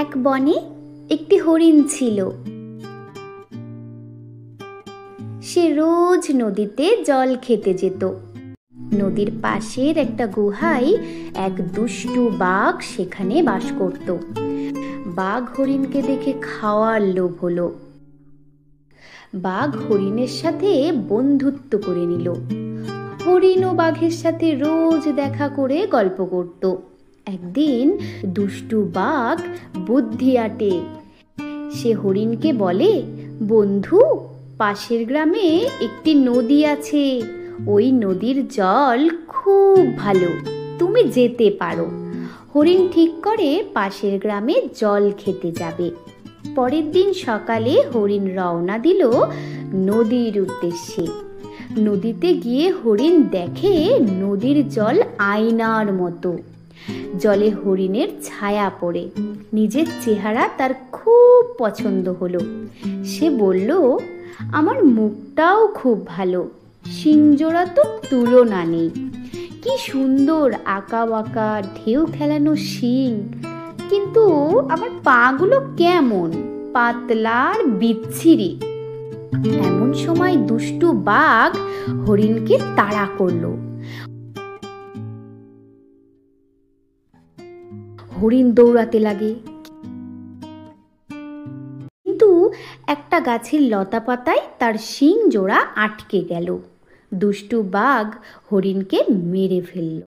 এক বনে একটি হরিণ ছিল। সে রোজ নদীতে জল খেতে যেত। নদীর পাশের একটা গুহায় এক দুষ্টু বাঘ সেখানে বাস করত। বাঘ হরিণকে দেখে খাওয়ার লোভ হলো। বাঘ হরিণের সাথে বন্ধুত্ব করে নিল। হরিণ ও বাঘের সাথে রোজ দেখা করে গল্প করত। একদিন দুষ্টু বাঘ বুদ্ধি আটে। সে হরিণকে বলে, বন্ধু, পাশের গ্রামে একটি নদী আছে। ওই নদীর জল খুব ভালো, তুমি যেতে পারো। হরিণ ঠিক করে পাশের গ্রামে জল খেতে যাবে। পরের দিন সকালে হরিণ রওনা দিল নদীর উদ্দেশ্যে। নদীতে গিয়ে হরিণ দেখে নদীর জল আয়নার মতো। জলে হরিণের ছায়া পড়ে। নিজের চেহারা তার খুব পছন্দ হলো। সে বলল, আমার মুখটাও খুব ভালো, শিংজোড়া তো তুলনা নেই। কি সুন্দর আঁকা বাঁকা ঢেউ খেলানো শিং, কিন্তু আমার পাগুলো কেমন পাতলা আর বিচ্ছিরি। এমন সময় দুষ্টু বাঘ হরিণকে তাড়া করলো। হরিণ দৌড়াতে লাগে, কিন্তু একটা গাছের লতা পাতায় তার শিং জোড়া আটকে গেল। দুষ্টু বাঘ হরিণকে মেরে ফেলল।